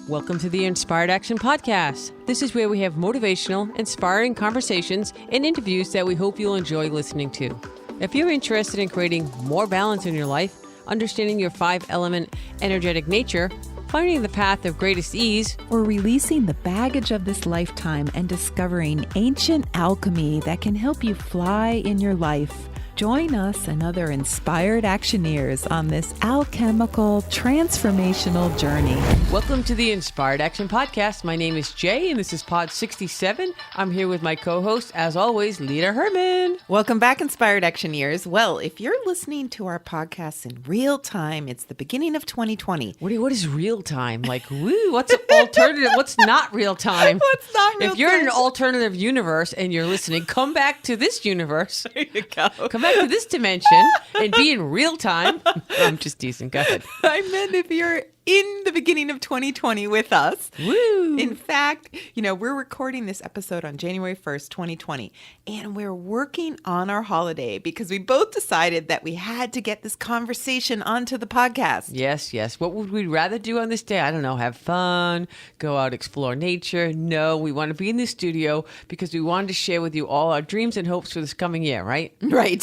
Welcome to the Inspired Action Podcast. This is where we have motivational, inspiring conversations and interviews that we hope you'll enjoy listening to. If you're interested in creating more balance in your life, understanding your 5-element energetic nature, finding the path of greatest ease, or releasing the baggage of this lifetime and discovering ancient alchemy that can help you fly in your life, join us and other inspired actioneers on this alchemical transformational journey. Welcome to the Inspired Action Podcast. My name is Jay, and this is Pod 67. I'm here with my co-host, as always, Lita Herman. Welcome back, Inspired Actioneers. Well, if you're listening to our podcast in real time, it's the beginning of 2020. What is real time? Like, woo, what's alternative? What's not real time? What's not real time? If you're in an alternative universe and you're listening, come back to this universe. There you go. Come back to this dimension and be in real time. I'm just teasing. Go ahead. I meant if you're in the beginning of 2020 with us. Woo! In fact, we're recording this episode on January 1st, 2020, and we're working on our holiday because we both decided that we had to get this conversation onto the podcast. Yes. What would we rather do on this day? I don't know. Have fun, go out, explore nature. No, we want to be in the studio because we wanted to share with you all our dreams and hopes for this coming year, right? Right.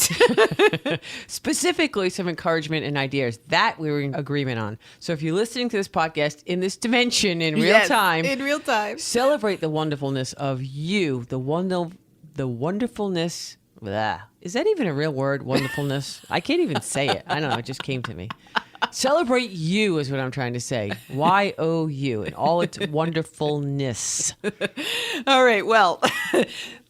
Specifically, some encouragement and ideas that we were in agreement on. So if you listen to this podcast in this dimension in real time, celebrate the wonderfulness of you, the wonderfulness. Blah. Is that even a real word? Wonderfulness? I can't even say it. I don't know. It just came to me. Celebrate you is what I'm trying to say. Y-O-U in all its wonderfulness. All right. Well,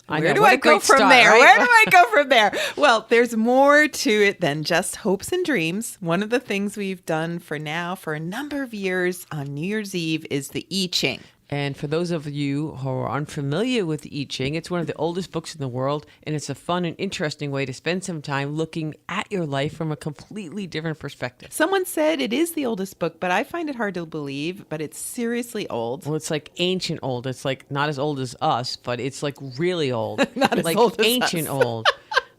Where do I go from there? Well, there's more to it than just hopes and dreams. One of the things we've done for a number of years on New Year's Eve is the I Ching. And for those of you who are unfamiliar with I Ching, it's one of the oldest books in the world, and it's a fun and interesting way to spend some time looking at your life from a completely different perspective. Someone said it is the oldest book, but I find it hard to believe, but it's seriously old. Well, it's like ancient old. It's like not as old as us, but it's like really old. Not as like old as ancient us. old.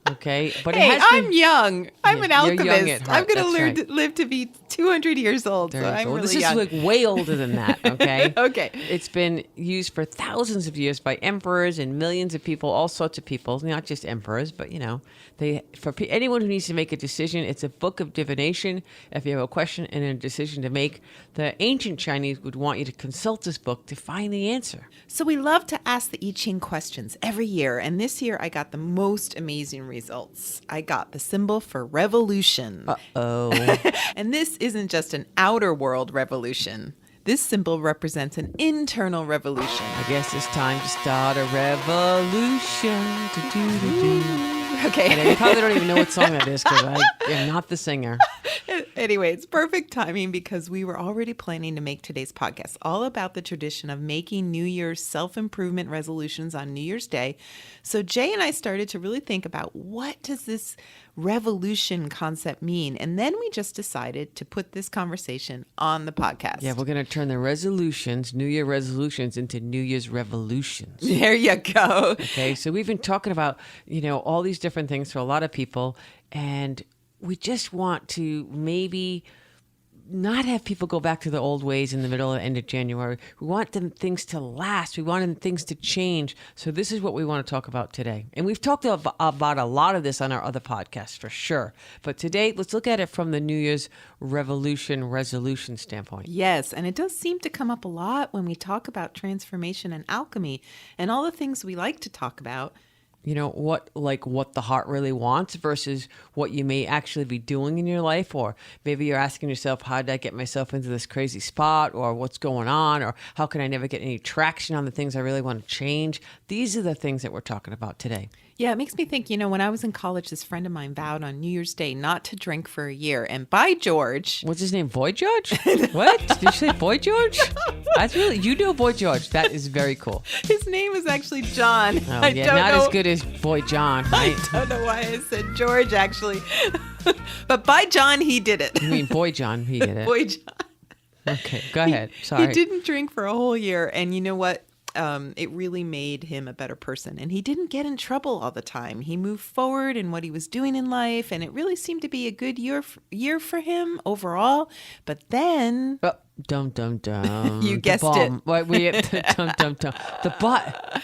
Okay, but hey, it has I'm young. I'm an you're young alchemist. at heart. I'm going That's to live to be 200 years old. There So you I'm go. really This is young. like way older than that, okay? Okay. It's been used for thousands of years by emperors and millions of people, all sorts of people, not just emperors, but anyone who needs to make a decision, it's a book of divination. If you have a question and a decision to make, the ancient Chinese would want you to consult this book to find the answer. So we love to ask the I Ching questions every year, and this year I got the most amazing results. I got the symbol for revolution. Uh-oh. And this isn't just an outer world revolution. This symbol represents an internal revolution. I guess it's time to start a revolution. Okay. And I probably don't even know what song that is because I am not the singer. Anyway, it's perfect timing because we were already planning to make today's podcast all about the tradition of making New Year's self-improvement resolutions on New Year's Day. So Jay and I started to really think about what does this revolution concept mean? And then we just decided to put this conversation on the podcast. Yeah, we're going to turn the New Year resolutions into New Year's revolutions. There you go. Okay, so we've been talking about, all these different things for a lot of people, and we just want to maybe not have people go back to the old ways in the middle or end of January. We want things to last. We want things to change. So this is what we want to talk about today. And we've talked about a lot of this on our other podcasts for sure. But today, let's look at it from the New Year's resolution standpoint. Yes, and it does seem to come up a lot when we talk about transformation and alchemy and all the things we like to talk about. What the heart really wants versus what you may actually be doing in your life. Or maybe you're asking yourself, how did I get myself into this crazy spot? Or what's going on? Or how can I never get any traction on the things I really want to change? These are the things that we're talking about today. Yeah, it makes me think, when I was in college, this friend of mine vowed on New Year's Day not to drink for a year. And by George. What's his name? Boy George? What? Did you say Boy George? That's really, you know Boy George. That is very cool. His name is actually John. Oh, I don't know. As good as Boy John, right? I don't know why I said George, actually. But by John, he did it. You mean Boy John, he did it. Boy John. Okay, go ahead. Sorry. He didn't drink for a whole year. And you know what? it really made him a better person. And he didn't get in trouble all the time. He moved forward in what he was doing in life, and it really seemed to be a good year for him overall. But then Dum dum dum. You guessed it. What we dum dum dum. The butt.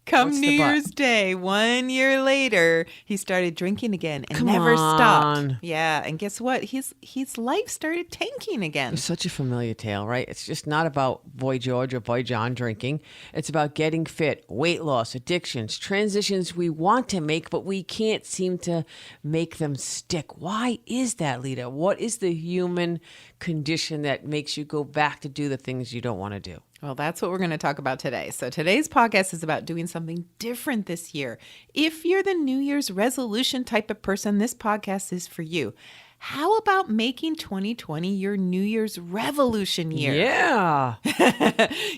come What's New the butt? Year's Day, 1 year later, he started drinking again and Come never stopped. on. Yeah, and guess what? His life started tanking again. It's such a familiar tale, right? It's just not about Boy George or Boy John drinking. It's about getting fit, weight loss, addictions, transitions we want to make, but we can't seem to make them stick. Why is that, Lita? What is the human condition that makes you go back to do the things you don't want to do? Well, that's what we're going to talk about today. So today's podcast is about doing something different this year. If you're the New Year's resolution type of person, this podcast is for you. How about making 2020 your New Year's revolution year? Yeah.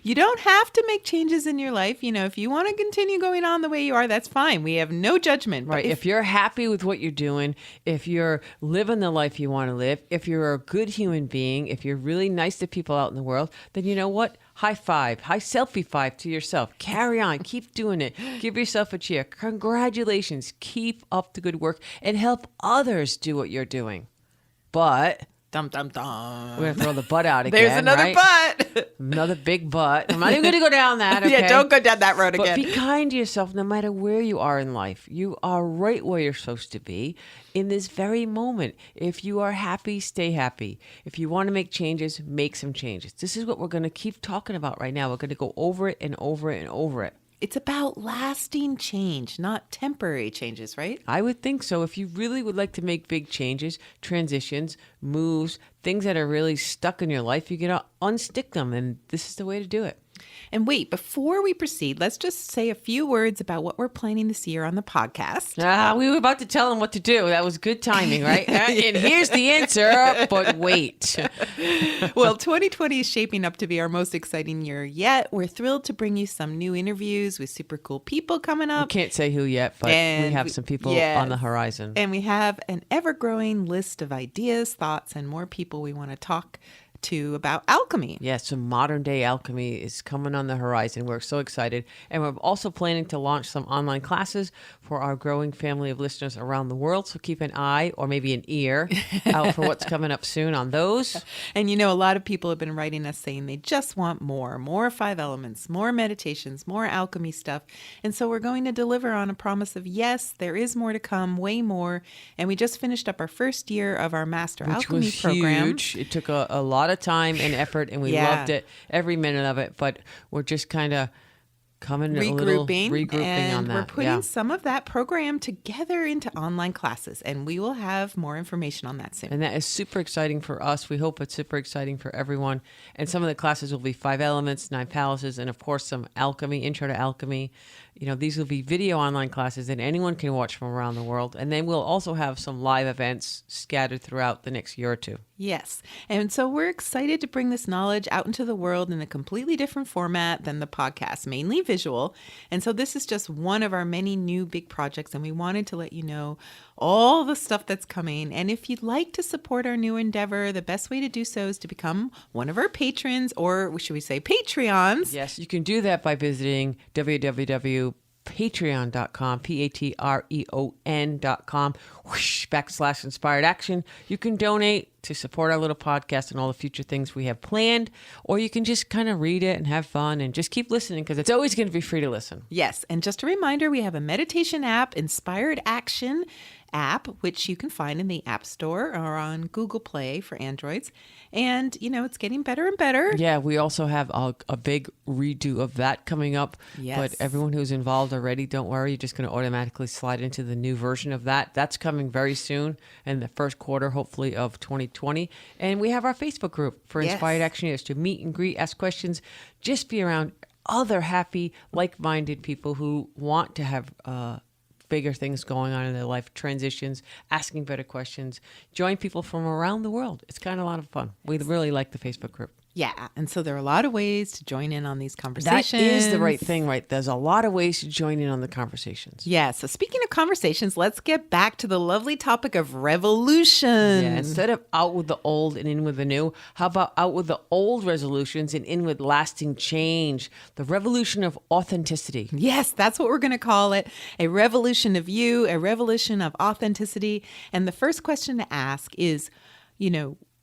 You don't have to make changes in your life. You know, if you want to continue going on the way you are, that's fine. We have no judgment. Right. If you're happy with what you're doing, if you're living the life you want to live, if you're a good human being, if you're really nice to people out in the world, then you know what? High five, high selfie five to yourself. Carry on. Keep doing it. Give yourself a cheer. Congratulations. Keep up the good work and help others do what you're doing. But Dum, dum, dum. we're going to throw the butt out again. There's another right? butt. Another big butt. I'm not even going to go down that. Okay? Yeah, don't go down that road But again. be kind to yourself no matter where you are in life. You are right where you're supposed to be in this very moment. If you are happy, stay happy. If you want to make changes, make some changes. This is what we're going to keep talking about right now. We're going to go over it and over it and over it. It's about lasting change, not temporary changes, right? I would think so. If you really would like to make big changes, transitions, moves, things that are really stuck in your life, you can unstick them. And this is the way to do it. And wait, before we proceed, let's just say a few words about what we're planning this year on the podcast. We were about to tell them what to do. That was good timing, right? And here's the answer, but wait. Well, 2020 is shaping up to be our most exciting year yet. We're thrilled to bring you some new interviews with super cool people coming up. Can't say who yet, but we And have some people yes. on the horizon. And we have an ever-growing list of ideas, thoughts, and more people we want to talk to about alchemy. Yeah, so modern day alchemy is coming on the horizon. We're so excited. And we're also planning to launch some online classes for our growing family of listeners around the world. So keep an eye or maybe an ear out for what's coming up soon on those. And you know, a lot of people have been writing us saying they just want more 5 elements, more meditations, more alchemy stuff. And so we're going to deliver on a promise of yes, there is more to come, way more. And we just finished up our first year of our Master Which Alchemy was program. huge. It took a lot of time and effort, and we Yeah. loved it, every minute of it. But we're just kind of coming Regrouping, regrouping and on that. we're putting yeah. some of that program together into online classes, and we will have more information on that soon. And that is super exciting for us. We hope it's super exciting for everyone. And some of the classes will be 5 elements, 9 palaces, and of course some alchemy, intro to alchemy. You know, these will be video online classes that anyone can watch from around the world. And then we'll also have some live events scattered throughout the next year or two. Yes. And so we're excited to bring this knowledge out into the world in a completely different format than the podcast, mainly visual. And so this is just one of our many new big projects, and we wanted to let you know all the stuff that's coming. And if you'd like to support our new endeavor, the best way to do so is to become one of our patrons, or should we say Patreons. Yes, you can do that by visiting www.patreon.com, patreon.com, /inspired action. You can donate to support our little podcast and all the future things we have planned, or you can just kind of read it and have fun and just keep listening because it's always going to be free to listen. Yes. And just a reminder, we have a meditation app, Inspired Action app, which you can find in the App Store or on Google Play for Androids. And, you know, it's getting better and better. Yeah, we also have a big redo of that coming up. Yes. But everyone who's involved already, don't worry. You're just going to automatically slide into the new version of that. That's coming very soon in the first quarter, hopefully, of 2020. And we have our Facebook group for Yes. Inspired Actioneers to meet and greet, ask questions, just be around other happy, like-minded people who want to have bigger things going on in their life, transitions, asking better questions, join people from around the world. It's kind of a lot of fun. We really like the Facebook group. Yeah. And so there are a lot of ways to join in on these That conversations. is the right thing, right? There's a lot of ways to join in on the conversations. Yeah. So speaking of conversations, let's get back to the lovely topic of revolution. Yeah, instead of out with the old and in with the new, how about out with the old resolutions and in with lasting change? The revolution of authenticity. Yes, that's what we're going to call it. A revolution of you, a revolution of authenticity. And the first question to ask is,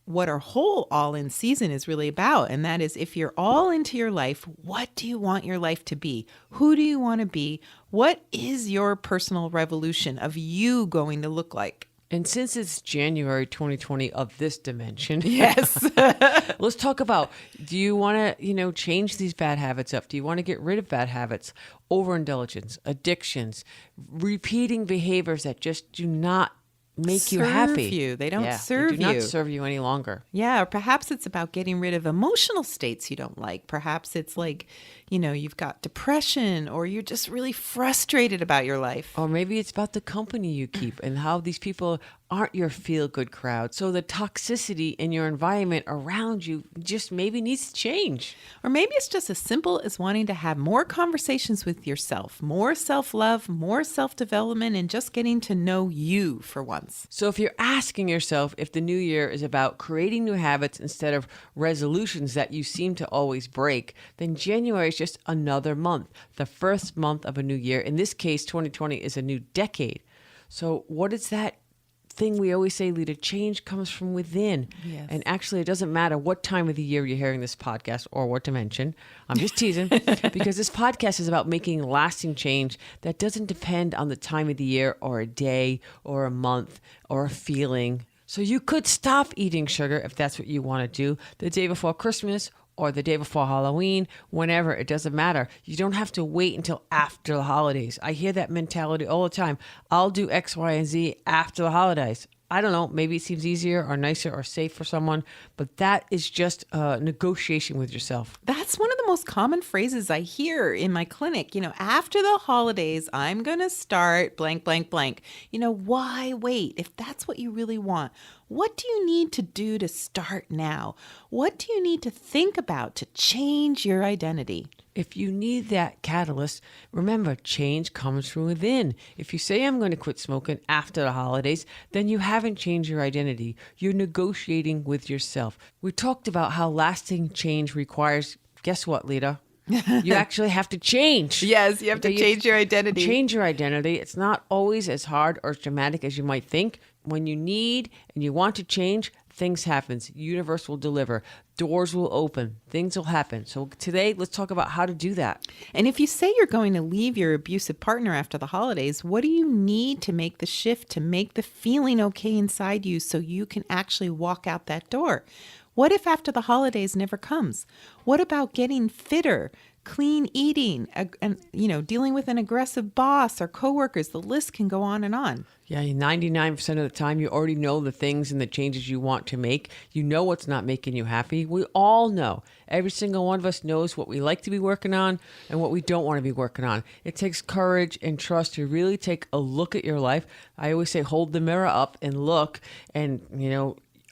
what our whole all in season is really about. And that is, if you're all into your life, what do you want your life to be? Who do you want to be? What is your personal revolution of you going to look like? And since it's January 2020 of this dimension, Yes. let's talk about, do you want to, change these bad habits up? Do you want to get rid of bad habits, overindulgence, addictions, repeating behaviors that just do not make you happy? They don't serve they do not you. serve you any longer. Yeah, or perhaps it's about getting rid of emotional states you don't like. Perhaps it's like, you've got depression or you're just really frustrated about your life. Or maybe it's about the company you keep and how these people aren't your feel-good crowd. So the toxicity in your environment around you just maybe needs to change. Or maybe it's just as simple as wanting to have more conversations with yourself, more self-love, more self-development, and just getting to know you for once. So if you're asking yourself if the new year is about creating new habits instead of resolutions that you seem to always break, then January is just another month, the first month of a new year. In this case, 2020 is a new decade. So what is that thing we always say, Lita? Change comes from within. Yes. And actually, it doesn't matter what time of the year you're hearing this podcast or what dimension. I'm just teasing because this podcast is about making lasting change that doesn't depend on the time of the year or a day or a month or a feeling. So you could stop eating sugar if that's what you want to do the day before Christmas or the day before Halloween, whenever, it doesn't matter. You don't have to wait until after the holidays. I hear that mentality all the time. I'll do X, Y, and Z after the holidays. I don't know, maybe it seems easier or nicer or safe for someone, but that is just a negotiation with yourself. That's one of the most common phrases I hear in my clinic. After the holidays, I'm going to start blank, blank, blank. Why wait? If that's what you really want, what do you need to do to start now? What do you need to think about to change your identity? If you need that catalyst, remember, change comes from within. If you say, I'm going to quit smoking after the holidays, then you haven't changed your identity. You're negotiating with yourself. We talked about how lasting change requires, guess what, Lita? You actually have to change. Yes, you have to change your identity. Change your identity. It's not always as hard or as dramatic as you might think. When you need and you want to change, things happen. Universe will deliver. Doors will open. Things will happen. So today, let's talk about how to do that. And if you say you're going to leave your abusive partner after the holidays, what do you need to make the shift, to make the feeling okay inside you so you can actually walk out that door? What if after the holidays never comes? What about getting fitter, clean eating, and dealing with an aggressive boss or coworkers? The list can go on and on. Yeah, 99% of the time, you already know the things and the changes you want to make. You know what's not making you happy. We all know. Every single one of us knows what we like to be working on and what we don't want to be working on. It takes courage and trust to really take a look at your life. I always say, hold the mirror up and look. And,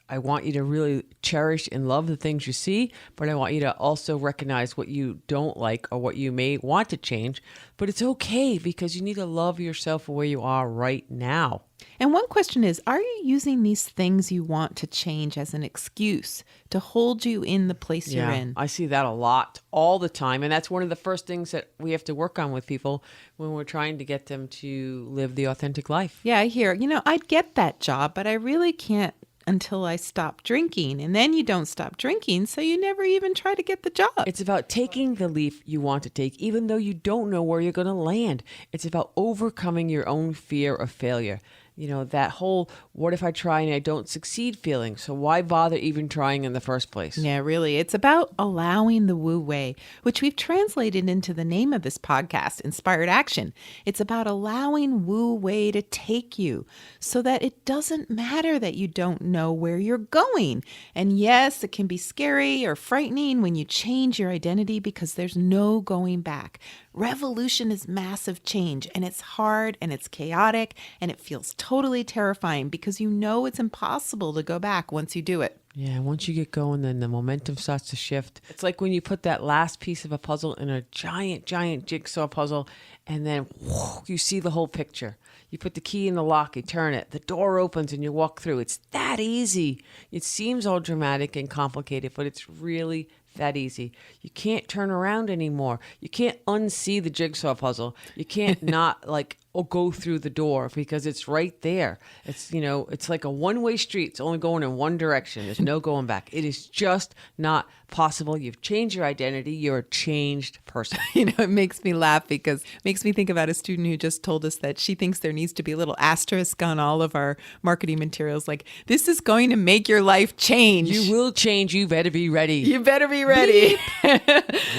I want you to really cherish and love the things you see, but I want you to also recognize what you don't like or what you may want to change. But it's okay because you need to love yourself where you are right now. And one question is, are you using these things you want to change as an excuse to hold you in the place you're in? I see that a lot all the time. And that's one of the first things that we have to work on with people when we're trying to get them to live the authentic life. Yeah, I hear, I'd get that job, but I really can't until I stop drinking. And then you don't stop drinking, so you never even try to get the job. It's about taking the leap you want to take, even though you don't know where you're going to land. It's about overcoming your own fear of failure. That whole, what if I try and I don't succeed feeling? So why bother even trying in the first place? Yeah, really. It's about allowing the Wu Wei, which we've translated into the name of this podcast, Inspired Action. It's about allowing Wu Wei to take you so that it doesn't matter that you don't know where you're going. And yes, it can be scary or frightening when you change your identity because there's no going back. Revolution is massive change, and it's hard and it's chaotic and it feels totally terrifying because you know it's impossible to go back once you do it. Yeah, once you get going, then the momentum starts to shift. It's like when you put that last piece of a puzzle in a giant, giant jigsaw puzzle, and then whoo, you see the whole picture. You put the key in the lock, you turn it, the door opens, and you walk through. It's that easy. It seems all dramatic and complicated, but it's really that easy. You can't turn around anymore. You can't unsee the jigsaw puzzle. You can't not like or go through the door because it's right there. It's, it's like a one-way street. It's only going in one direction. There's no going back. It is just not possible. You've changed your identity. You're a changed person. It makes me laugh because it makes me think about a student who just told us that she thinks there needs to be a little asterisk on all of our marketing materials. Like, this is going to make your life change. You will change. You better be ready. You better be ready.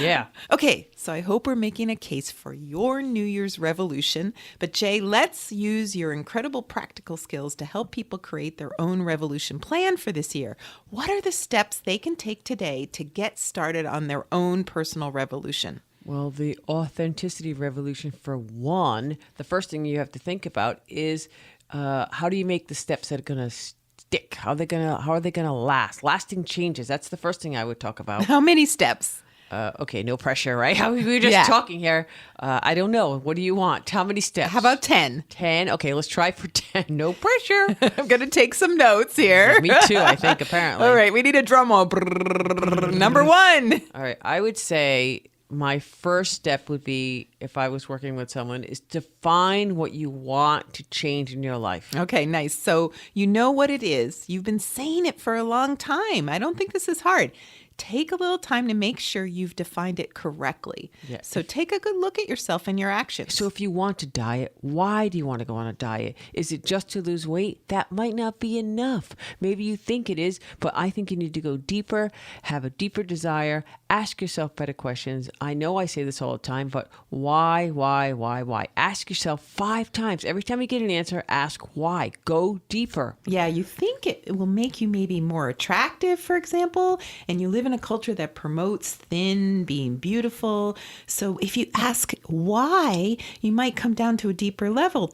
Yeah. Okay, so I hope we're making a case for your New Year's revolution. But Jay, let's use your incredible practical skills to help people create their own revolution plan for this year. What are the steps they can take today to get started on their own personal revolution? Well, the authenticity revolution, for one, the first thing you have to think about is how do you make the steps that are going to stick? How are they gonna last? Lasting changes. That's the first thing I would talk about. How many steps? Okay, no pressure, right? We were just talking here. I don't know. What do you want? How many steps? How about 10? 10? Okay, let's try for 10. No pressure. I'm going to take some notes here. Me too, I think, apparently. All right, we need a drum roll. Number 1. All right, I would say my first step would be, if I was working with someone, is define what you want to change in your life. Okay, nice. So you know what it is. You've been saying it for a long time. I don't think this is hard. Take a little time to make sure you've defined it correctly. Yeah. So take a good look at yourself and your actions. So if you want to diet, why do you want to go on a diet? Is it just to lose weight? That might not be enough. Maybe you think it is, but I think you need to go deeper, have a deeper desire, ask yourself better questions. I know I say this all the time, but why? Ask yourself 5 times. Every time you get an answer, ask why. Go deeper. Yeah, you think it will make you maybe more attractive, for example, and you live in a culture that promotes thin, being beautiful. So if you ask why, you might come down to a deeper level.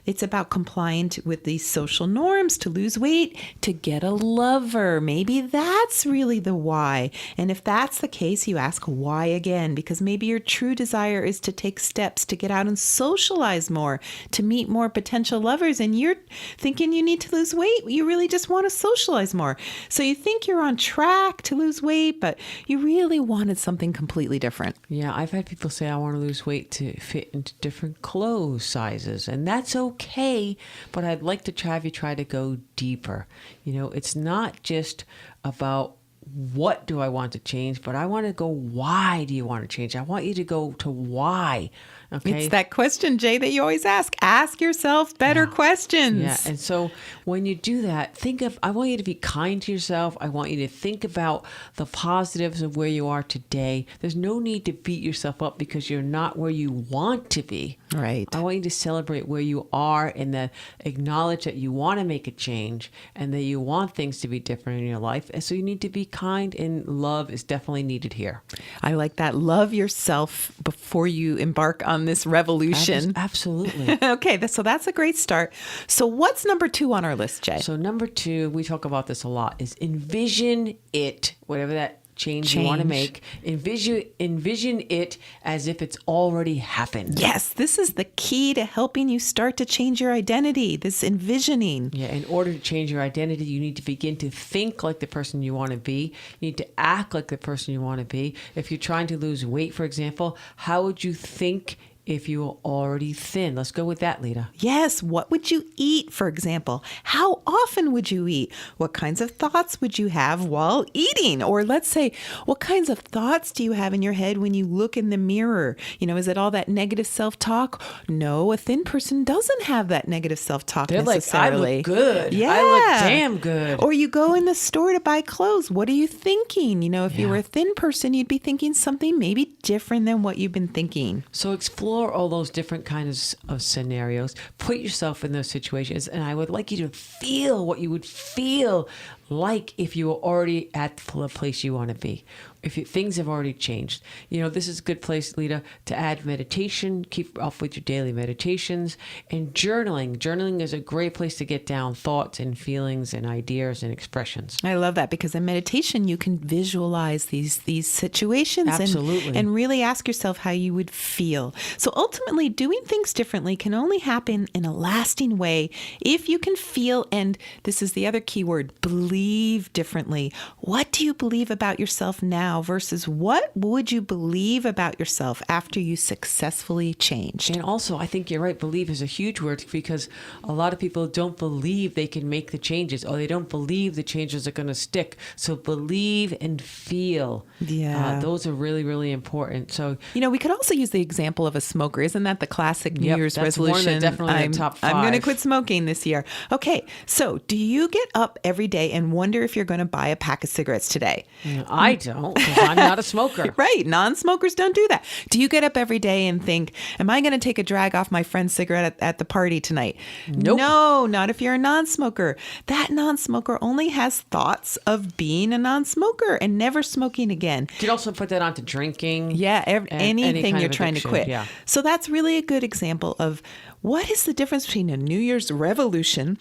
It's about complying with these social norms, to lose weight, to get a lover. Maybe that's really the why. And if that's the case, you ask why again, because maybe your true desire is to take steps to get out and socialize more, to meet more potential lovers. And you're thinking you need to lose weight. You really just want to socialize more. So you think you're on track to lose weight, but you really wanted something completely different. Yeah, I've had people say I want to lose weight to fit into different clothes sizes, and that's okay, but I'd like to have you try to go deeper. It's not just about what do I want to change, but I want to go, why do you want to change? I want you to go to why. Okay. It's that question, Jay, that you always ask. Ask yourself better questions. Yeah. And so when you do that, I want you to be kind to yourself. I want you to think about the positives of where you are today. There's no need to beat yourself up because you're not where you want to be. Right. I want you to celebrate where you are and acknowledge that you want to make a change and that you want things to be different in your life. And so you need to be kind, and love is definitely needed here. I like that. Love yourself before you embark on this revolution. Absolutely. Okay, so that's a great start. So what's number 2 on our list, Jay? So number 2, we talk about this a lot, is envision it, whatever that change you want to make. Envision it as if it's already happened. Yes, this is the key to helping you start to change your identity, this envisioning. Yeah, in order to change your identity, you need to begin to think like the person you want to be. You need to act like the person you want to be. If you're trying to lose weight, for example, how would you think if you were already thin? Let's go with that, Lita. Yes. What would you eat, for example? How often would you eat? What kinds of thoughts would you have while eating? Or let's say, what kinds of thoughts do you have in your head when you look in the mirror? Is it all that negative self-talk? No, a thin person doesn't have that negative self-talk necessarily. Like, I look good. Yeah. I look damn good. Or you go in the store to buy clothes. What are you thinking? If you were a thin person, you'd be thinking something maybe different than what you've been thinking. So explore all those different kinds of scenarios. Put yourself in those situations, and I would like you to feel what you would feel like if you were already at the place you want to be. If things have already changed, this is a good place, Lita, to add meditation, keep up with your daily meditations, and journaling. Journaling is a great place to get down thoughts and feelings and ideas and expressions. I love that, because in meditation you can visualize these situations. Absolutely. And really ask yourself how you would feel. So ultimately, doing things differently can only happen in a lasting way if you can feel, and this is the other key word, believe differently. What do you believe about yourself now versus what would you believe about yourself after you successfully changed? And also, I think you're right. Believe is a huge word, because a lot of people don't believe they can make the changes, or they don't believe the changes are going to stick. So believe and feel. Yeah. Those are really, really important. So, we could also use the example of a smoker. Isn't that the classic New Year's that's resolution? one of definitely the top 5. I'm going to quit smoking this year. Okay, so do you get up every day and wonder if you're going to buy a pack of cigarettes today? I don't, because I'm not a smoker. Right. Non-smokers don't do that. Do you get up every day and think, am I going to take a drag off my friend's cigarette at the party tonight? Nope. No, not if you're a non-smoker. That non-smoker only has thoughts of being a non-smoker and never smoking again. You could also put that onto drinking. Yeah, any anything kind you're of trying to addiction, quit. yeah. So that's really a good example of what is the difference between a New Year's revolution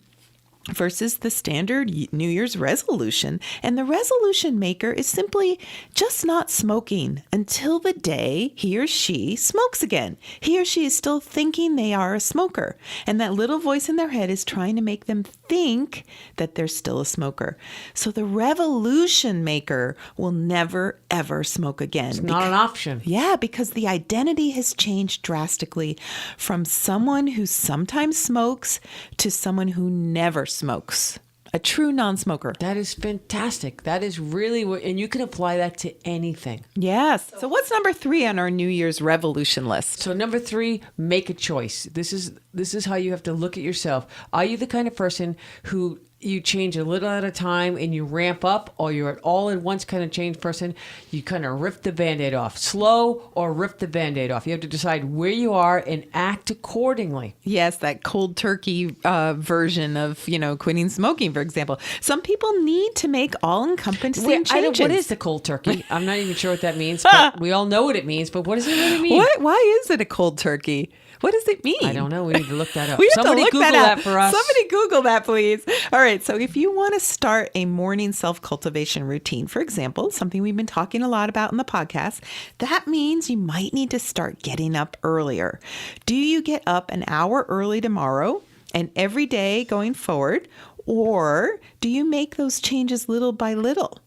versus the standard New Year's resolution. And the resolution maker is simply just not smoking until the day he or she smokes again. He or she is still thinking they are a smoker. And that little voice in their head is trying to make them think that they're still a smoker. So the revolution maker will never, ever smoke again. It's not an option. Yeah, because the identity has changed drastically from someone who sometimes smokes to someone who never smokes. A true non-smoker. That is fantastic. That is really what, and you can apply that to anything. Yes. So what's number 3 on our New Year's revolution list? So number 3, make a choice. This is how you have to look at yourself. Are you the kind of person who you change a little at a time and you ramp up, or you're an all-at-once kind of change person? You kind of rip the Band-Aid off. Slow or rip the Band-Aid off. You have to decide where you are and act accordingly. Yes, that cold turkey version of, quitting smoking, for example. Some people need to make all-encompassing changes. What is the cold turkey? I'm not even sure what that means, but we all know what it means. But what does it really mean? What? Why is it a cold turkey? What does it mean? I don't know. We need to look that up. We have Somebody to look Google that, that for us. Somebody Google that, please. All right. So if you want to start a morning self-cultivation routine, for example, something we've been talking a lot about in the podcast, that means you might need to start getting up earlier. Do you get up an hour early tomorrow and every day going forward? Or do you make those changes little by little?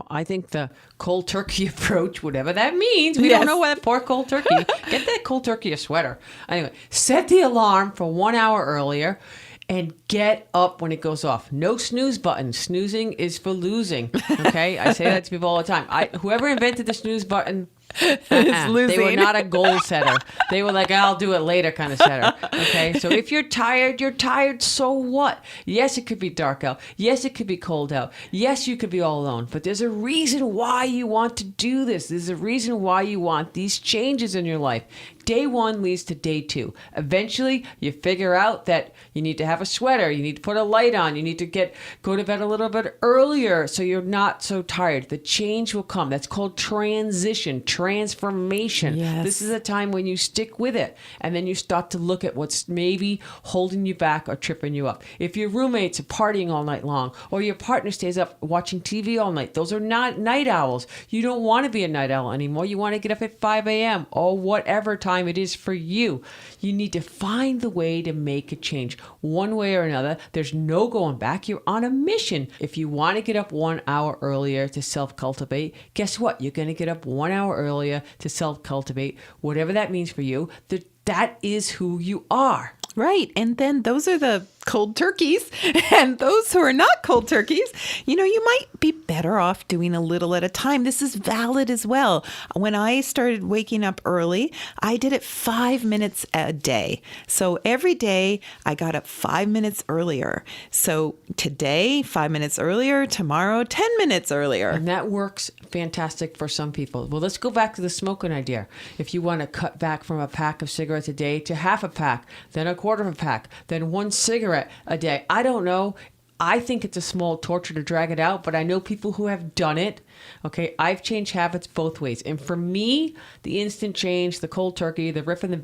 I think the cold turkey approach, whatever that means, we Yes. don't know what poor cold turkey. Get that cold turkey a sweater. Anyway, set the alarm for 1 hour earlier and get up when it goes off. No snooze button. Snoozing is for losing. Okay? I say that to people all the time. Whoever invented the snooze button, It's losing. they were not a goal setter. They were like, I'll do it later kind of setter. Okay? So if you're tired, so what? Yes, it could be dark out. Yes, it could be cold out. Yes, you could be all alone. But there's a reason why you want to do this. There's a reason why you want these changes in your life. Day 1 leads to day 2. Eventually, you figure out that you need to have a sweater. You need to put a light on. You need to go to bed a little bit earlier so you're not so tired. The change will come. That's called transition, transformation. Yes. This is a time when you stick with it, and then you start to look at what's maybe holding you back or tripping you up. If your roommates are partying all night long, or your partner stays up watching TV all night, those are not night owls. You don't want to be a night owl anymore. You want to get up at 5 a.m. or whatever time it is for you. You need to find the way to make a change one way or another. There's no going back. You're on a mission. If you want to get up 1 hour earlier to self-cultivate, guess what? You're going to get up 1 hour earlier to self-cultivate, whatever that means for you. That is who you are. Right. And then those are the cold turkeys. And those who are not cold turkeys, you might be better off doing a little at a time. This is valid as well. When I started waking up early, I did it 5 minutes a day. So every day I got up 5 minutes earlier. So today, 5 minutes earlier, tomorrow, 10 minutes earlier. And that works fantastic for some people. Well, let's go back to the smoking idea. If you want to cut back from a pack of cigarettes a day to half a pack, then a quarter of a pack, then 1 cigarette a day. I don't know. I think it's a small torture to drag it out, but I know people who have done it. Okay, I've changed habits both ways. And for me, the instant change, the cold turkey, the ripping the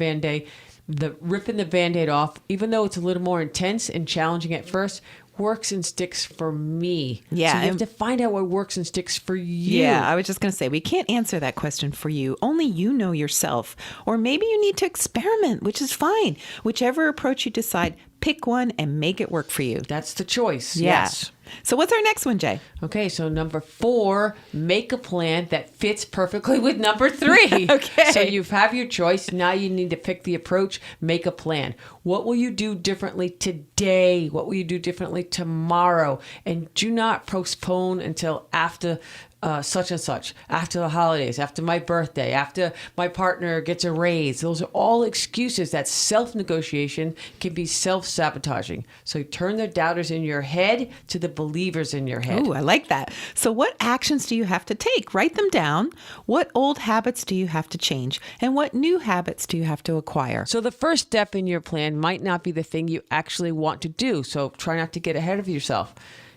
Band-Aid off, even though it's a little more intense and challenging at first, works and sticks for me. Yeah, So you have to find out what works and sticks for you. Yeah, I was just going to say, we can't answer that question for you. Only you know yourself. Or maybe you need to experiment, which is fine. Whichever approach you decide, pick one and make it work for you. That's the choice. Yeah. Yes. So what's our next one, Jay? Okay, so number 4, make a plan that fits perfectly with number 3. Okay. So you have your choice. Now you need to pick the approach, make a plan. What will you do differently today? What will you do differently tomorrow? And do not postpone until after such and such, after the holidays, after my birthday, after my partner gets a raise. Those are all excuses. That self-negotiation can be self-sabotaging. So turn the doubters in your head to the believers in your head. Oh, I like that. So what actions do you have to take? Write them down. What old habits do you have to change? And what new habits do you have to acquire? So the first step in your plan might not be the thing you actually want to do. So try not to get ahead of yourself.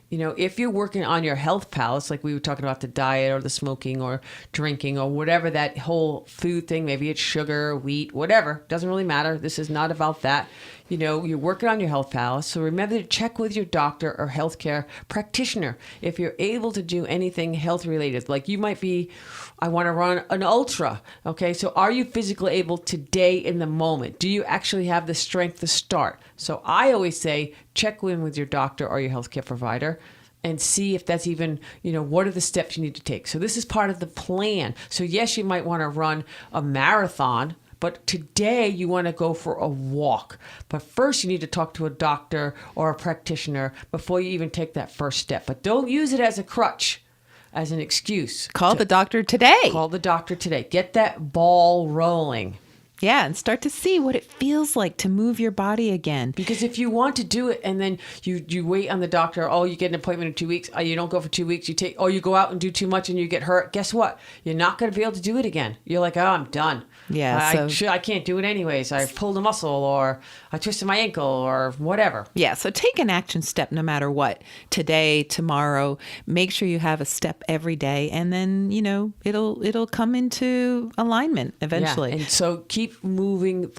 You know, if you're working on your health palace, like we were talking about the diet or the smoking or drinking or whatever, that whole food thing, maybe it's sugar, wheat, whatever, doesn't really matter. This is not about that. You know, you're working on your health palace. So remember to check with your doctor or healthcare practitioner if you're able to do anything health related. Like you might be, I want to run an ultra. Okay. So are you physically able today in the moment? Do you actually have the strength to start? So I always say, check in with your doctor or your healthcare provider and see if that's even, you know, what are the steps you need to take. So this is part of the plan. So yes, you might want to run a marathon, but today you want to go for a walk. But first you need to talk to a doctor or a practitioner before you even take that first step. But don't use it as a crutch, as an excuse. Call the doctor today. Call the doctor today. Get that ball rolling. Yeah, and start to see what it feels like to move your body again. Because if you want to do it and then you wait on the doctor, oh, you get an appointment in 2 weeks, you don't go for 2 weeks, you go out and do too much and you get hurt, guess what? You're not going to be able to do it again. You're like, oh, I'm done. Yeah, I can't do it anyways. I pulled a muscle or I twisted my ankle or whatever. Yeah, so take an action step no matter what. Today, tomorrow, make sure you have a step every day and then, you know, it'll come into alignment eventually. Yeah. And so keep moving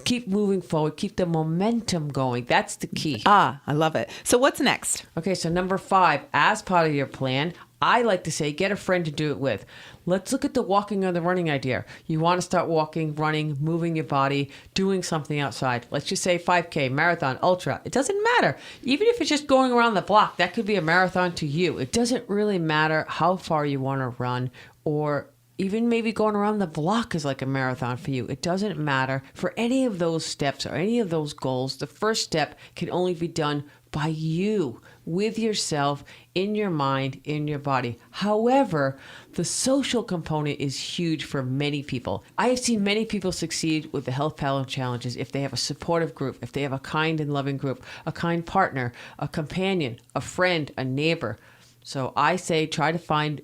forward, keep the momentum going. That's the key. I love it. So what's next? Okay, so number 5, as part of your plan, I like to say get a friend to do it with. Let's look at the walking or the running idea. You want to start walking, running, moving your body, doing something outside. Let's just say 5K, marathon, ultra. It doesn't matter. Even if it's just going around the block, that could be a marathon to you. It doesn't really matter how far you want to run, or even maybe going around the block is like a marathon for you. It doesn't matter. For any of those steps or any of those goals, the first step can only be done by you, with yourself, in your mind, in your body. However, the social component is huge for many people. I have seen many people succeed with the Health Palace Challenges if they have a supportive group, if they have a kind and loving group, a kind partner, a companion, a friend, a neighbor. So I say try to find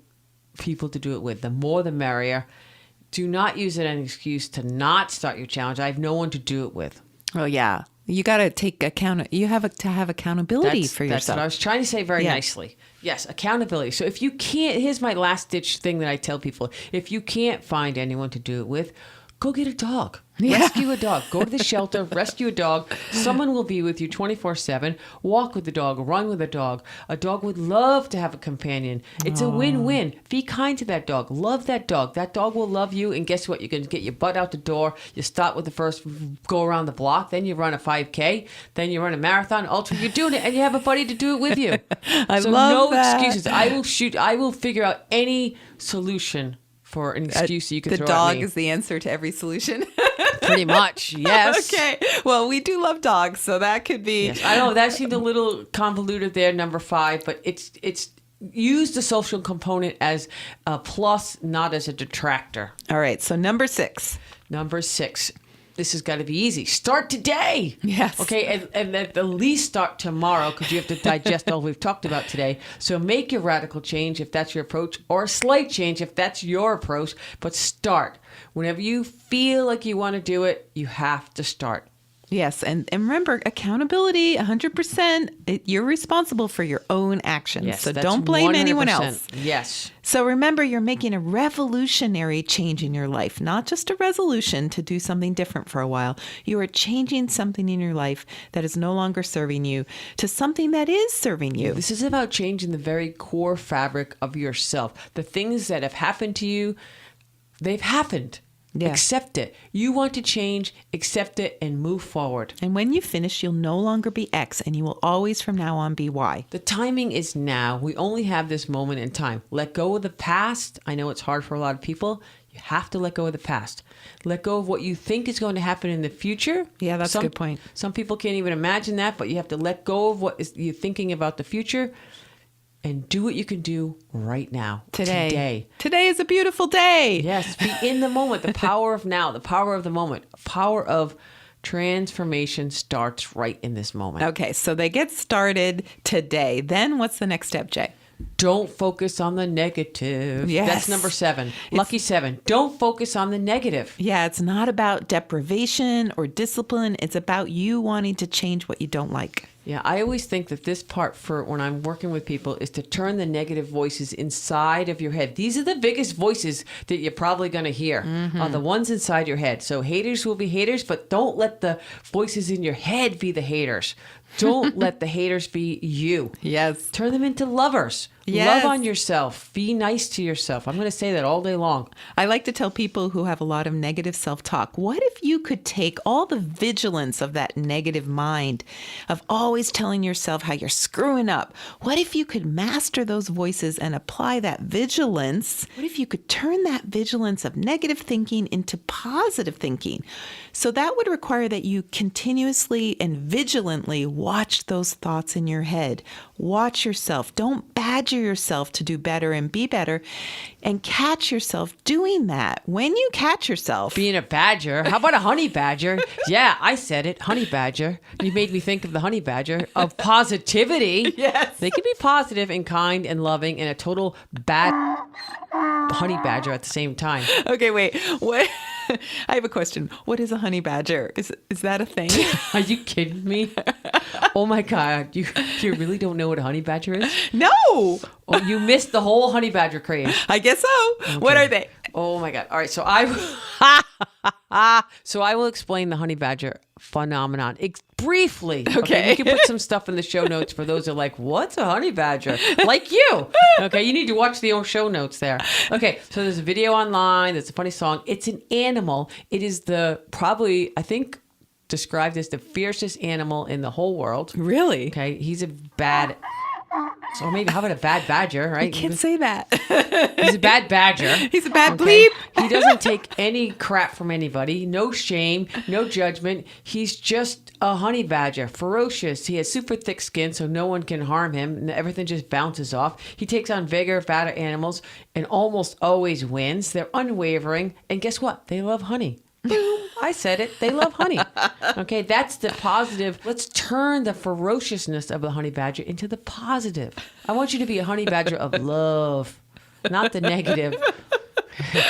people to do it with. The more the merrier. Do not use it as an excuse to not start your challenge. I have no one to do it with. Oh, yeah. You got to take you have to have accountability for yourself. That's what I was trying to say very nicely. Yes, accountability. So if you can't, here's my last ditch thing that I tell people. If you can't find anyone to do it with, go get a dog. Yeah. Rescue a dog. Go to the shelter, rescue a dog. Someone will be with you 24/7. Walk with the dog, run with a dog. A dog would love to have a companion. It's a win-win. Be kind to that dog. Love that dog. That dog will love you. And guess what? You can get your butt out the door. You start with the first go around the block. Then you run a 5K. Then you run a marathon, ultra. You're doing it, and you have a buddy to do it with you. I love that. No excuses. I will figure out any solution for an excuse you can the throw dog at me. is the answer to every solution. Pretty much, yes. Okay. Well, we do love dogs, so that could be. Yes. I know that seemed a little convoluted there, number 5, but it's use the social component as a plus, not as a detractor. All right. So number 6. Number 6. This has got to be easy. Start today. Yes. Okay, and at the least start tomorrow because you have to digest all we've talked about today. So make your radical change if that's your approach, or a slight change if that's your approach, but start. Whenever you feel like you want to do it, you have to start. Yes. And remember, accountability, 100%, you're responsible for your own actions. Yes, So that's don't blame anyone 100%. else. Yes. So remember, you're making a revolutionary change in your life, not just a resolution to do something different for a while. You are changing something in your life that is no longer serving you to something that is serving you. This is about changing the very core fabric of yourself. The things that have happened to you, they've happened. Yeah. Accept it. You want to change, accept it, and move forward. And when you finish, you'll no longer be X, and you will always from now on be Y. The timing is now. We only have this moment in time. Let go of the past. I know it's hard for a lot of people. You have to let go of the past. Let go of what you think is going to happen in the future. Yeah, that's a good point. Some people can't even imagine that, but you have to let go of what you're thinking about the future and do what you can do right now. Today is a beautiful day. Yes, be in the moment. The power of now, the power of the moment, power of transformation starts right in this moment. Okay, so they get started today. Then what's the next step, Jay? Don't focus on the negative. Yes. That's number 7. Lucky 7. Don't focus on the negative. Yeah, it's not about deprivation or discipline. It's about you wanting to change what you don't like. Yeah, I always think that this part for when I'm working with people is to turn the negative voices inside of your head. These are the biggest voices that you're probably going to hear, are the ones inside your head. So haters will be haters, but don't let the voices in your head be the haters. Don't let the haters be you. Yes. Turn them into lovers. Yes. Love on yourself. Be nice to yourself. I'm going to say that all day long. I like to tell people who have a lot of negative self-talk, what if you could take all the vigilance of that negative mind, of always telling yourself how you're screwing up? What if you could master those voices and apply that vigilance? What if you could turn that vigilance of negative thinking into positive thinking? So that would require that you continuously and vigilantly watch those thoughts in your head. Watch yourself. Don't badger yourself to do better and be better, and catch yourself doing that. When you catch yourself being a badger, how about a honey badger? Yeah, I said it, honey badger. You made me think of the honey badger of positivity. Yes. They can be positive and kind and loving and a total bad honey badger at the same time. Okay, wait. What? I have a question. What is a honey badger? Is that a thing? Are you kidding me? Oh my God. You really don't know what a honey badger is? No. Oh, you missed the whole honey badger craze. I guess so. Okay. What are they? Oh my God. All right. So I will explain the honey badger phenomenon briefly. Okay. You can put some stuff in the show notes for those who are like, what's a honey badger? Like you. Okay. You need to watch the old show notes there. Okay. So there's a video online. There's a funny song. It's an animal. It is I think, described as the fiercest animal in the whole world. Really? Okay. He's a bad... So maybe how about a bad badger, right? You can't say that. He's a bad badger. He's a bad bleep. He doesn't take any crap from anybody. No shame, no judgment. He's just a honey badger, ferocious. He has super thick skin, so no one can harm him, and everything just bounces off. He takes on bigger, fatter animals and almost always wins. They're unwavering, and guess what? They love honey. Boom. I said it. They love honey. Okay, that's the positive. Let's turn the ferociousness of the honey badger into the positive. I want you to be a honey badger of love, not the negative.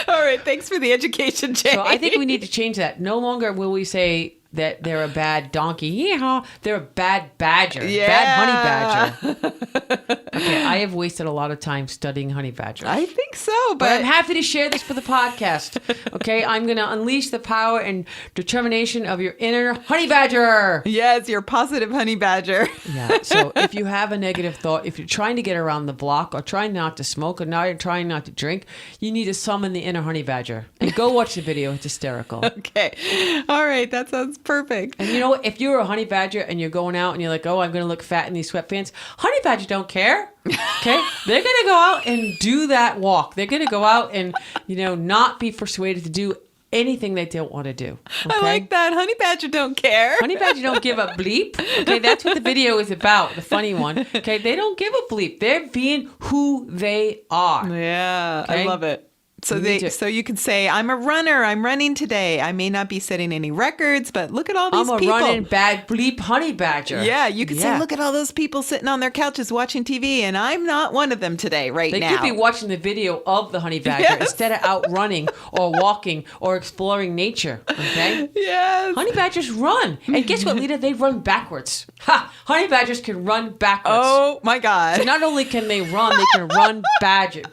All right, thanks for the education, Jay. So I think we need to change that. No longer will we say that they're a bad donkey. Yeehaw. They're a bad badger. Yeah. Bad honey badger. Okay, I have wasted a lot of time studying honey badgers. I think so, But I'm happy to share this for the podcast. Okay, I'm going to unleash the power and determination of your inner honey badger. Yes, your positive honey badger. Yeah. So if you have a negative thought, if you're trying to get around the block or trying not to smoke or not trying not to drink, you need to summon the inner honey badger. And go watch the video. It's hysterical. Okay. All right. That sounds perfect. And you know what? If you're a honey badger and you're going out and you're like, oh, I'm going to look fat in these sweatpants, honey badger don't care. Okay? They're going to go out and do that walk. They're going to go out and, not be persuaded to do anything they don't want to do. Okay? I like that. Honey badger don't care. Honey badger don't give a bleep. Okay? That's what the video is about, the funny one. Okay? They don't give a bleep. They're being who they are. Yeah. Okay? I love it. So You need to- so you could say, I'm a runner. I'm running today. I may not be setting any records, but look at all these I'm a people. running bad bleep honey badger. Yeah, you could say, Yeah. look at all those people sitting on their couches watching TV, and I'm not one of them today, right They now. could be watching the video of the honey badger Yes. instead of out running or walking or exploring nature. Okay? Yes. Honey badgers run. And guess what, Lita? They run backwards. Ha! Honey badgers can run backwards. Oh my God. So not only can they run, they can run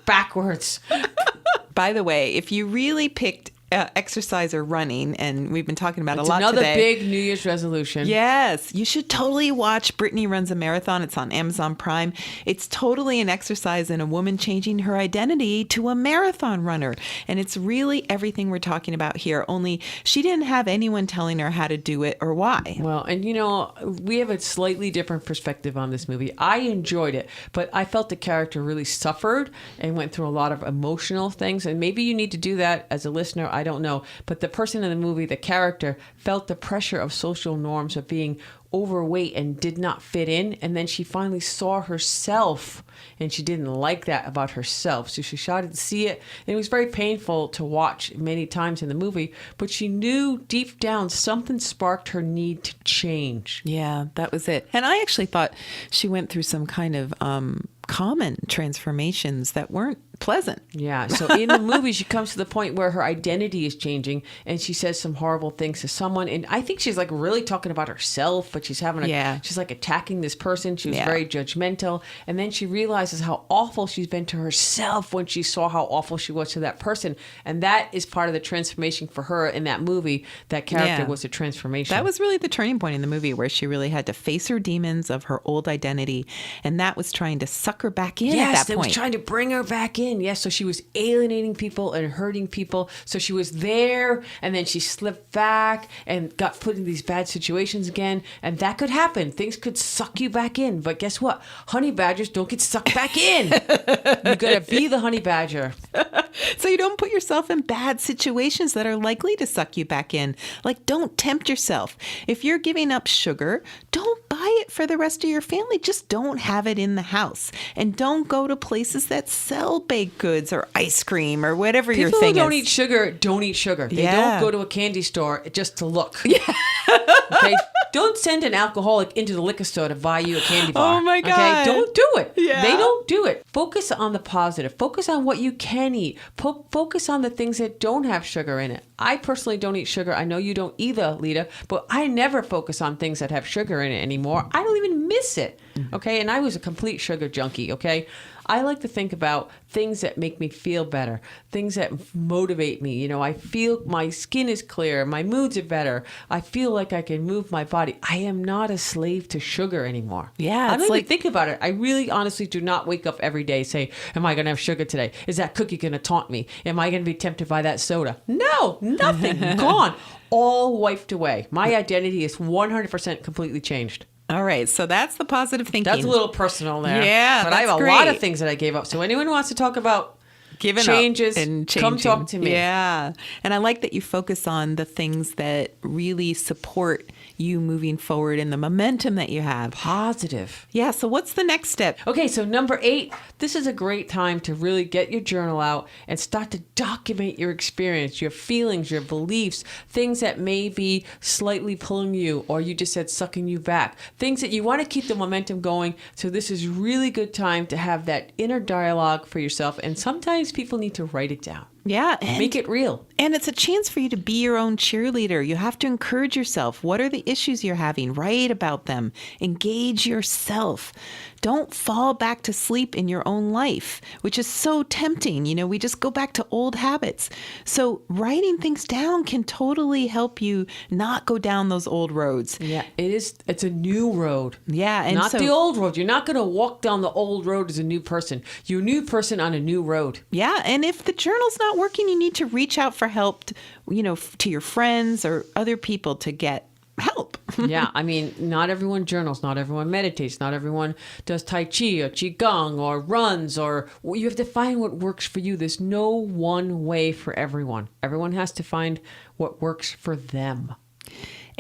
backwards. By the way, if you really picked exercise or running, and we've been talking about It's a lot another today. big New Year's resolution. Yes, you should totally watch Brittany Runs a Marathon. It's on Amazon Prime. It's totally an exercise in a woman changing her identity to a marathon runner. And it's really everything we're talking about here, only she didn't have anyone telling her how to do it or why. Well, and you know, we have a slightly different perspective on this movie. I enjoyed it, but I felt the character really suffered and went through a lot of emotional things. And maybe you need to do that as a listener. I don't know. But the person in the movie, the character, felt the pressure of social norms of being overweight and did not fit in. And then she finally saw herself and she didn't like that about herself. So she started to see it. And it was very painful to watch many times in the movie. But she knew deep down something sparked her need to change. Yeah, that was it. And I actually thought she went through some kind of common transformations that weren't pleasant. Yeah. So in the movie, she comes to the point where her identity is changing and she says some horrible things to someone. And I think she's like really talking about herself, but she's having she's like attacking this person. She was very judgmental. And then she realizes how awful she's been to herself when she saw how awful she was to that person. And that is part of the transformation for her in that movie. That character was a transformation. That was really the turning point in the movie where she really had to face her demons of her old identity. And that was trying to suck her back in at that it point. was trying to bring her back in. Yes, so she was alienating people and hurting people. So she was there, and then she slipped back and got put in these bad situations again. And that could happen. Things could suck you back in. But guess what? Honey badgers don't get sucked back in. You gotta be the honey badger. So you don't put yourself in bad situations that are likely to suck you back in. Like, don't tempt yourself. If you're giving up sugar, don't buy it for the rest of your family. Just don't have it in the house. And don't go to places that sell baked goods or ice cream or whatever your People thing who don't is. eat sugar don't eat sugar. They Yeah. don't go to a candy store just to look. Yeah. Okay? Don't send an alcoholic into the liquor store to buy you a candy bar. Oh, my Okay? God. Don't do it. Yeah. They don't do it. Focus on the positive. Focus on what you can eat. Focus on the things that don't have sugar in it. I personally don't eat sugar. I know you don't either, Lita, but I never focus on things that have sugar in it anymore. I don't even miss it. Okay? And I was a complete sugar junkie. Okay? I like to think about things that make me feel better, things that motivate me. You know, I feel my skin is clear, my moods are better. I feel like I can move my body. I am not a slave to sugar anymore. Yeah, I it's don't like- even think about it. I really honestly do not wake up every day say, am I going to have sugar today? Is that cookie going to taunt me? Am I going to be tempted by that soda? No, nothing. Gone. All wiped away. My identity is 100% completely changed. All right. So that's the positive thinking. That's a little personal there. Yeah, but I have that's a lot of great. things that I gave up. So anyone who wants to talk about Giving changes, up and come changing. talk to me. Yeah. And I like that you focus on the things that really support you moving forward and the momentum that you have. Positive. Yeah. So what's the next step? Okay, so number 8, this is a great time to really get your journal out and start to document your experience, your feelings, your beliefs, things that may be slightly pulling you or you just said sucking you back, things that you want to keep the momentum going. So this is really good time to have that inner dialogue for yourself. And sometimes people need to write it down. Yeah. Make it real. And it's a chance for you to be your own cheerleader. You have to encourage yourself. What are the issues you're having? Write about them. Engage yourself. Don't fall back to sleep in your own life, which is so tempting. You know, we just go back to old habits. So writing things down can totally help you not go down those old roads. Yeah, it is. It's a new road. Yeah. And Not so, the old road. You're not going to walk down the old road as a new person. You're a new person on a new road. yeah. And if the journal's not working, you need to reach out for help, to your friends or other people to get help. Yeah, I mean, not everyone journals, not everyone meditates, not everyone does Tai Chi or Qigong or runs you have to find what works for you. There's no one way for everyone. Everyone has to find what works for them.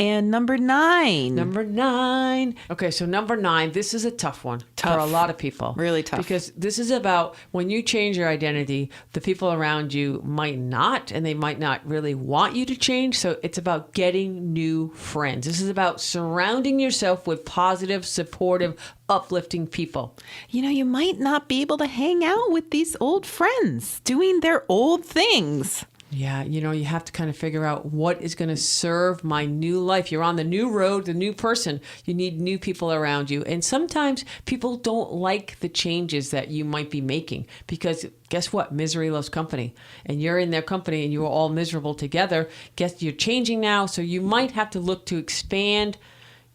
And number 9. Number 9. Okay, so number 9, this is a tough one for a lot of people. Really tough. Because this is about when you change your identity, the people around you might not, and they might not really want you to change. So it's about getting new friends. This is about surrounding yourself with positive, supportive, uplifting people. You might not be able to hang out with these old friends doing their old things. Yeah, you have to kind of figure out what is going to serve my new life. You're on the new road, the new person. You need new people around you. And sometimes people don't like the changes that you might be making because guess what? Misery loves company. And you're in their company and you're all miserable together. Guess you're changing now. So you might have to look to expand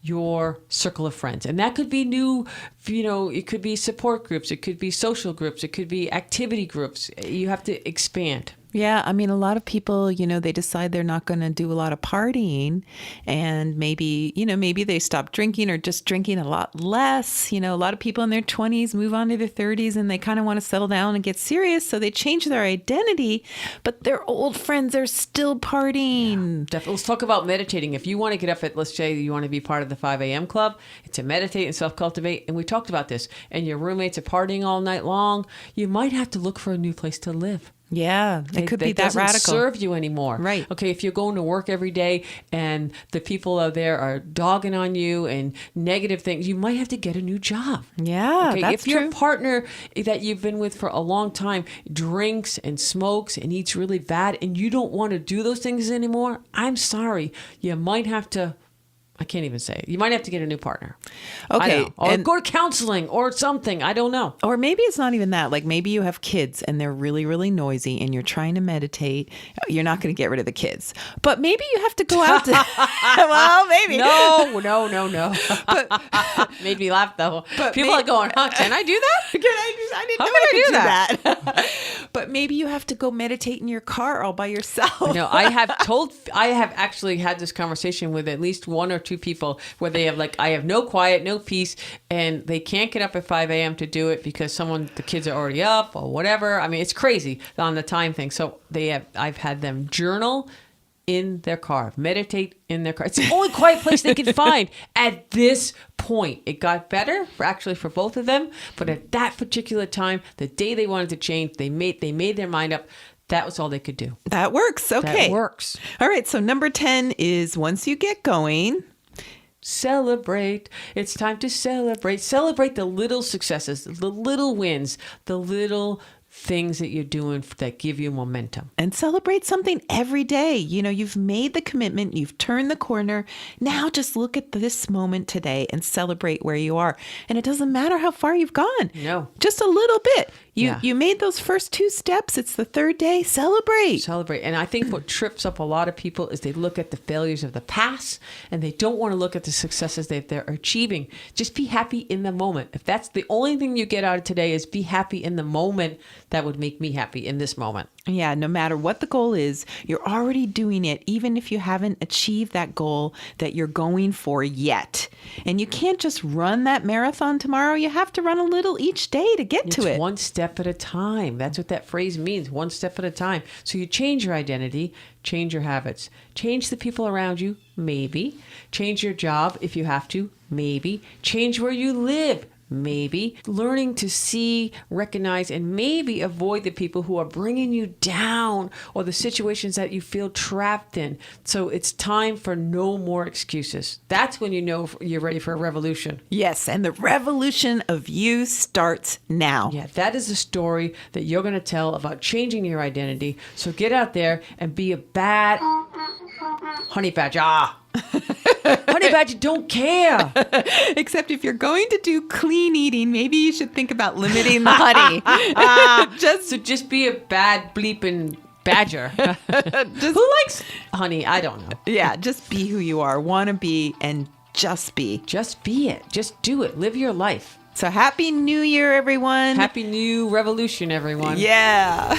your circle of friends. And that could be new, it could be support groups. It could be social groups. It could be activity groups. You have to expand. Yeah, I mean, a lot of people, they decide they're not going to do a lot of partying, and maybe they stop drinking or just drinking a lot less. A lot of people in their 20s move on to their 30s and they kind of want to settle down and get serious. So they change their identity, but their old friends are still partying. Yeah, definitely. Let's talk about meditating. If you want to get up at, let's say you want to be part of the 5 a.m. club, to meditate and self-cultivate. And we talked about this, and your roommates are partying all night long. You might have to look for a new place to live. Yeah, it could be that doesn't radical. Serve you anymore, right? Okay, if you're going to work every day and the people out there are dogging on you and negative things, you might have to get a new job. Yeah, okay? That's If your true. partner that you've been with for a long time drinks and smokes and eats really bad, and you don't want to do those things anymore, I'm sorry, you might have to. I can't even say it. You might have to get a new partner. Okay. Or go to counseling or something. I don't know. Or maybe it's not even that. Like maybe you have kids and they're really, really noisy and you're trying to meditate. You're not going to get rid of the kids. But maybe you have to go out to... well, maybe. No. But, made me laugh though. But people are going, can I do that? I didn't know I could do that. But maybe you have to go meditate in your car all by yourself. No, I have actually had this conversation with at least 1 or 2 people where they have I have no quiet, no peace, and they can't get up at 5 a.m. to do it because the kids are already up or whatever. I mean, it's crazy on the time thing. So I've had them journal in their car, meditate in their car. It's the only quiet place they can find at this point. It got better for both of them, but at that particular time, the day they wanted to change, they made their mind up. That was all they could do. That works. Okay. That works. All right. So number 10 is once you get going, celebrate. It's time to celebrate. Celebrate the little successes, the little wins, the little things that you're doing that give you momentum. And celebrate something every day. You've made the commitment, you've turned the corner. Now just look at this moment today and celebrate where you are. And it doesn't matter how far you've gone. No. Just a little bit. Yeah. You made those first 2 steps. It's the 3rd day. Celebrate. And I think what trips up a lot of people is they look at the failures of the past and they don't want to look at the successes that they're achieving. Just be happy in the moment. If that's the only thing you get out of today is be happy in the moment, that would make me happy in this moment. Yeah, no matter what the goal is, you're already doing it, even if you haven't achieved that goal that you're going for yet. And you can't just run that marathon tomorrow. You have to run a little each day to get to it. It's one step at a time. That's what that phrase means, one step at a time. So you change your identity, change your habits, change the people around you, maybe. Change your job if you have to, maybe. Change where you live, maybe. Learning to see, recognize, and maybe avoid the people who are bringing you down or the situations that you feel trapped in. So it's time for no more excuses. That's when you know you're ready for a revolution. Yes, and the revolution of you starts now. Yeah, that is the story that you're going to tell about changing your identity. So get out there and be a bad honey badger. Honey badger don't care. Except if you're going to do clean eating, maybe you should think about limiting the honey. Just be a bad bleeping badger. Who likes honey? I don't know. Yeah, just be who you are. Want to be and just be. Just be it. Just do it. Live your life. So happy New Year, everyone. Happy New Revolution, everyone. Yeah.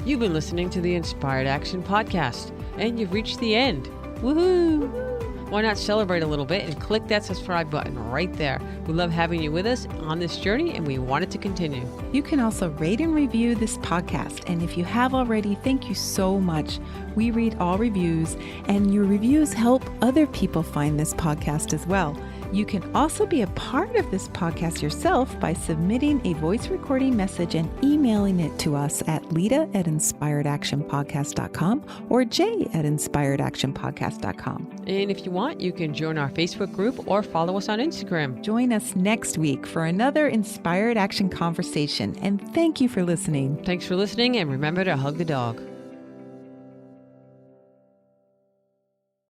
You've been listening to the Inspired Action Podcast, and you've reached the end. Woohoo! why not celebrate a little bit and click that subscribe button right there. We love having you with us on this journey, and we want it to continue. You can also rate and review this podcast. And if you have already, thank you so much. We read all reviews, and your reviews help other people find this podcast as well. You can also be a part of this podcast yourself by submitting a voice recording message and emailing it to us at Lita@inspiredactionpodcast.com or Jay@inspiredactionpodcast.com. And if you want, you can join our Facebook group or follow us on Instagram. Join us next week for another Inspired Action conversation. And thank you for listening. Thanks for listening, and remember to hug the dog.